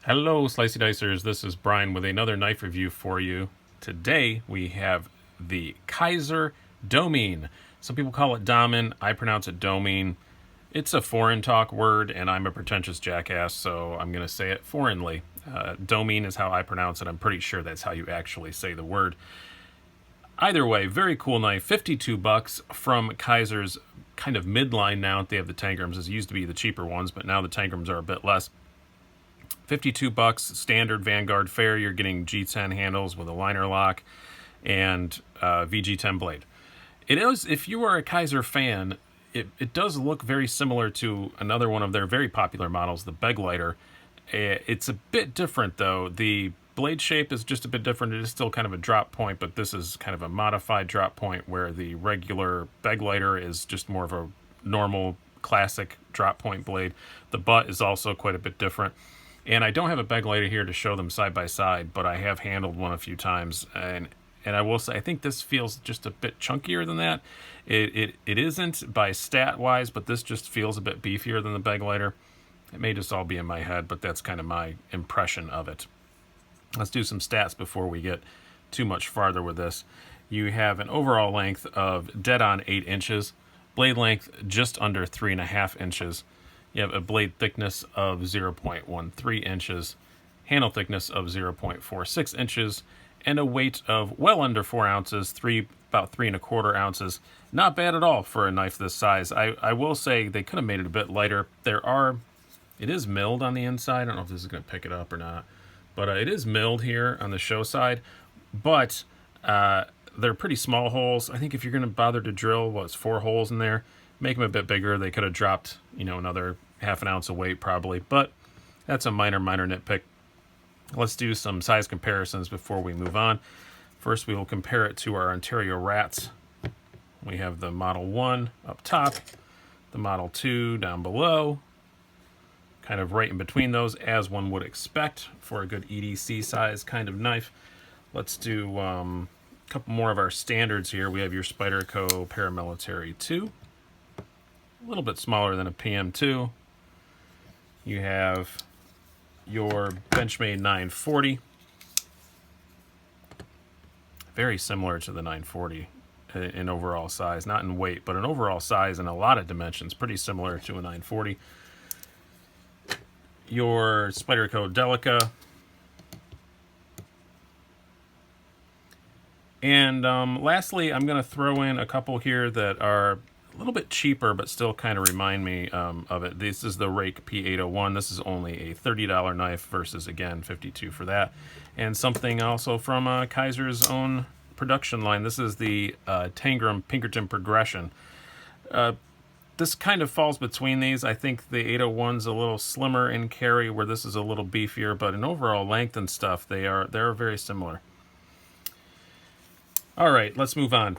Hello, Slicey Dicers. This is Brian with another knife review for you. Today we have the Kizer Domin. Some people call it Domin. I pronounce it Domin. It's a foreign talk word, and I'm a pretentious jackass, so I'm going to say it foreignly. Domin is how I pronounce it. I'm pretty sure that's how you actually say the word. Either way, very cool knife. $52 from Kizer's kind of midline now. They have the Tangrams. It used to be the cheaper ones, but now the Tangrams are a bit less. $52 standard Vanguard fare. You're getting G10 handles with a liner lock and VG10 blade. It is, if you are a Kizer fan, it does look very similar to another one of their very popular models, the Beglighter. It's a bit different though. The blade shape is just a bit different. It is still kind of a drop point, but this is kind of a modified drop point where the regular Beglighter is just more of a normal classic drop point blade. The butt is also quite a bit different. And I don't have a Beglighter here to show them side by side, but I have handled one a few times, and I will say I think this feels just a bit chunkier than that. It isn't by stat wise, but this just feels a bit beefier than the Beglighter. It may just all be in my head, but that's kind of my impression of it. Let's do some stats before we get too much farther with this. You have an overall length of dead on 8 inches, blade length just under 3.5 inches. You have a blade thickness of 0.13 inches, handle thickness of 0.46 inches, and a weight of well under 4 ounces, about 3.25 ounces. Not bad at all for a knife this size. I will say they could have made it a bit lighter. It is milled on the inside. I don't know if this is going to pick it up or not, but it is milled here on the show side. But they're pretty small holes. I think if you're going to bother to drill, 4 holes in there, make them a bit bigger. They could have dropped, another half an ounce of weight probably, but that's a minor nitpick. Let's do some size comparisons before we move on. First, we will compare it to our Ontario Rats. We have the Model 1 up top, the Model 2 down below, kind of right in between those, as one would expect for a good EDC size kind of knife. Let's do a couple more of our standards here. We have your Spyderco Paramilitary 2. A little bit smaller than a PM2. You have your Benchmade 940. Very similar to the 940 in overall size, not in weight, but in overall size and a lot of dimensions, pretty similar to a 940. Your Spyderco Delica. And lastly, I'm going to throw in a couple here that are a little bit cheaper, but still kind of remind me of it. This is the Rake P801. This is only a $30 knife versus, again, $52 for that. And something also from Kizer's own production line. This is the Tangram Pinkerton Progression. This kind of falls between these. I think the 801's a little slimmer in carry, where this is a little beefier, but in overall length and stuff, they're very similar. All right, let's move on.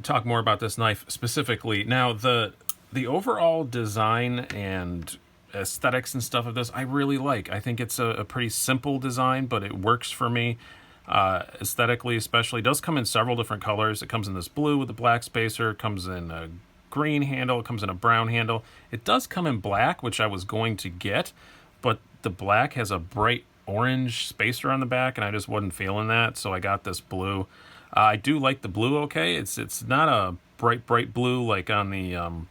Talk more about this knife specifically. Now, the overall design and aesthetics and stuff of this, I really like. I think it's a pretty simple design, but it works for me aesthetically, especially. It does come in several different colors. It comes in this blue with a black spacer. It comes in a green handle. It comes in a brown handle. It does come in black, which I was going to get, but the black has a bright orange spacer on the back, and I just wasn't feeling that, so I got this blue. I do like the blue. Okay, it's not a bright blue like on the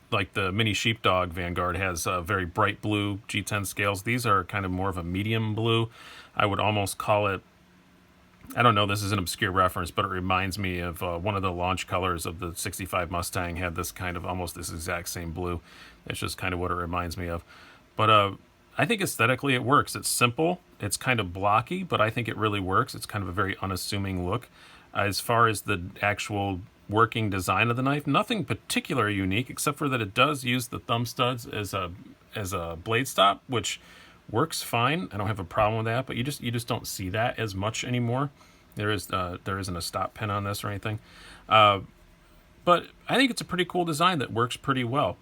like the Mini Sheepdog Vanguard has very bright blue G10 scales. These are kind of more of a medium blue. I would almost call it, I don't know, this is an obscure reference, but it reminds me of one of the launch colors of the 65 Mustang had this kind of almost this exact same blue. It's just kind of what it reminds me of. But I think aesthetically it works. It's simple. It's kind of blocky, but I think it really works. It's kind of a very unassuming look. As far as the actual working design of the knife, nothing particularly unique, except for that it does use the thumb studs as a blade stop, which works fine. I don't have a problem with that, but you just don't see that as much anymore. There isn't a stop pin on this or anything. But I think it's a pretty cool design that works pretty well.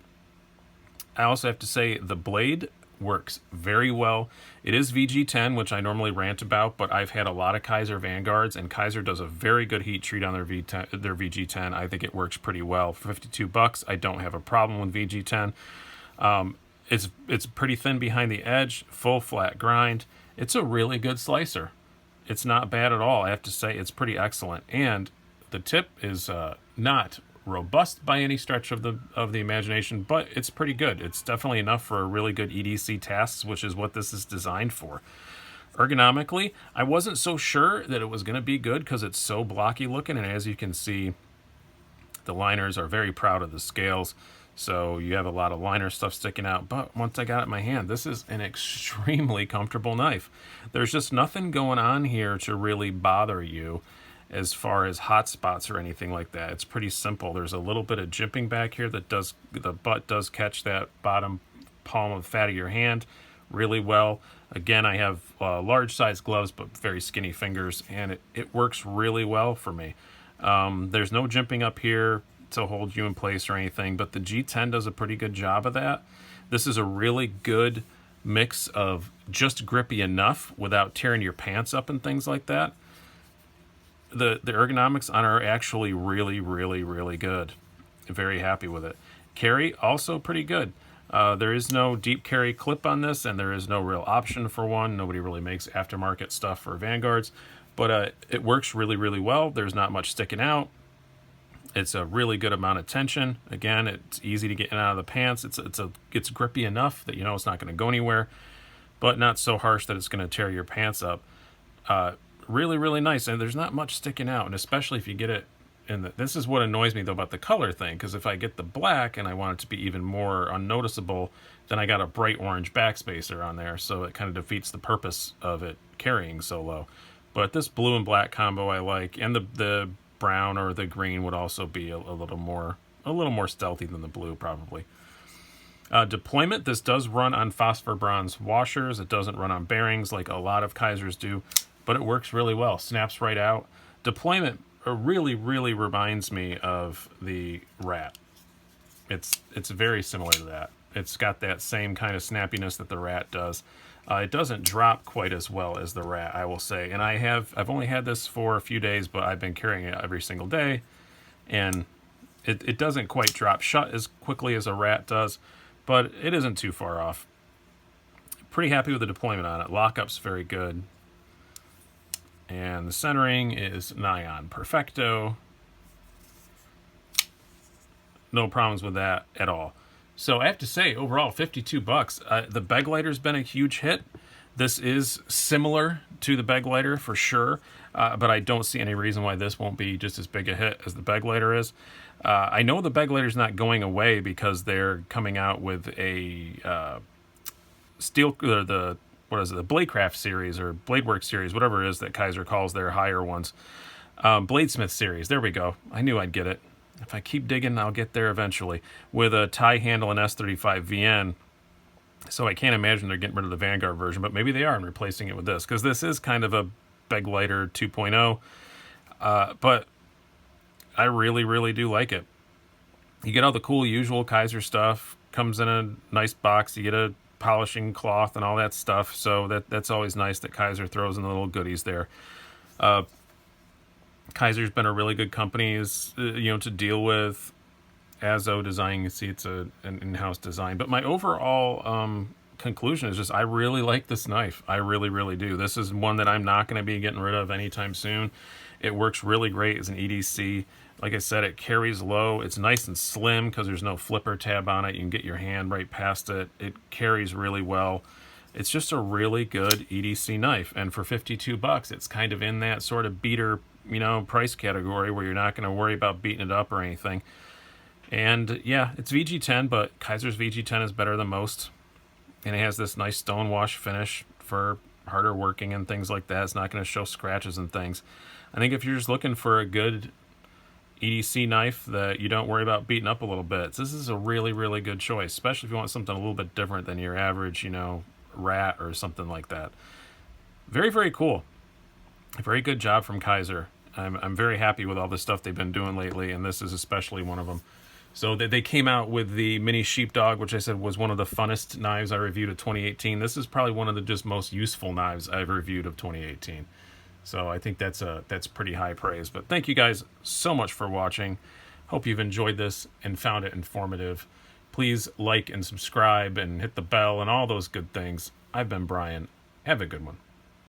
I also have to say the blade works very well. It is VG10, which I normally rant about, but I've had a lot of Kizer Vanguards, and Kizer does a very good heat treat on their VG10. I think it works pretty well. For $52, I don't have a problem with VG10. It's pretty thin behind the edge, full flat grind. It's a really good slicer. It's not bad at all. I have to say, it's pretty excellent. And the tip is not robust by any stretch of the imagination, but it's pretty good. It's definitely enough for a really good EDC tasks, which is what this is designed for. Ergonomically, I wasn't so sure that it was going to be good because it's so blocky looking, and as you can see, the liners are very proud of the scales, so you have a lot of liner stuff sticking out. But once I got it in my hand, this is an extremely comfortable knife. There's just nothing going on here to really bother you as far as hot spots or anything like that. It's pretty simple. There's a little bit of jimping back here that does, the butt does catch that bottom palm of the fat of your hand really well. Again, I have large size gloves but very skinny fingers, and it works really well for me. There's no jimping up here to hold you in place or anything, but the G10 does a pretty good job of that. This is a really good mix of just grippy enough without tearing your pants up and things like that. The ergonomics on are actually really, really, really good. Very happy with it. Carry, also pretty good. There is no deep carry clip on this, and there is no real option for one. Nobody really makes aftermarket stuff for Vanguards, but it works really, really well. There's not much sticking out. It's a really good amount of tension. Again, it's easy to get in and out of the pants. It's grippy enough that you know it's not going to go anywhere, but not so harsh that it's going to tear your pants up. Really, really nice, and there's not much sticking out, and especially if you get it in the... This is what annoys me, though, about the color thing, because if I get the black and I want it to be even more unnoticeable, then I got a bright orange backspacer on there, so it kind of defeats the purpose of it carrying so low. But this blue and black combo I like, and the brown or the green would also be a little more stealthy than the blue, probably. Deployment, this does run on phosphor bronze washers. It doesn't run on bearings like a lot of Kizers do, but it works really well. Snaps right out. Deployment really, really reminds me of the Rat. It's very similar to that. It's got that same kind of snappiness that the Rat does. It doesn't drop quite as well as the Rat, I will say. And I've only had this for a few days, but I've been carrying it every single day, and it doesn't quite drop shut as quickly as a Rat does, but it isn't too far off. Pretty happy with the deployment on it. Lockup's very good. And the centering is nigh on perfecto. No problems with that at all. So I have to say, overall, $52. The beg lighter's been a huge hit. This is similar to the beg lighter for sure, but I don't see any reason why this won't be just as big a hit as the beg lighter is. I know the beg lighter's not going away because they're coming out with a steel, the Bladecraft series or Bladeworks series, whatever it is that Kizer calls their higher ones. Bladesmith series, there we go. I knew I'd get it. If I keep digging, I'll get there eventually. With a tie handle and S35 VN. So I can't imagine they're getting rid of the Vanguard version, but maybe they are and replacing it with this, because this is kind of a beg lighter 2.0. But I really, really do like it. You get all the cool usual Kizer stuff. Comes in a nice box. You get a polishing cloth and all that stuff. So that's always nice that Kizer throws in the little goodies there. Kizer's been a really good company to deal with. Azo design, you see it's an in-house design. But my overall conclusion is just I really like this knife. I really, really do. This is one that I'm not going to be getting rid of anytime soon. It works really great as an EDC. Like I said, it carries low. It's nice and slim because there's no flipper tab on it. You can get your hand right past it. It carries really well. It's just a really good EDC knife. And for $52, it's kind of in that sort of beater, price category where you're not going to worry about beating it up or anything. And yeah, it's VG10, but Kizer's VG10 is better than most. And it has this nice stone wash finish for harder working and things like that. It's not going to show scratches and things. I think if you're just looking for a good EDC knife that you don't worry about beating up a little bit, this is a really, really good choice, especially if you want something a little bit different than your average, Rat or something like that. Very, very cool. A very good job from Kizer. I'm very happy with all the stuff they've been doing lately, and this is especially one of them. So they came out with the Mini Sheepdog, which I said was one of the funnest knives I reviewed of 2018. This is probably one of the just most useful knives I've reviewed of 2018. So I think that's pretty high praise. But thank you guys so much for watching. Hope you've enjoyed this and found it informative. Please Please like and subscribe and hit the bell and all those good things. I've been Brian. Have a good one.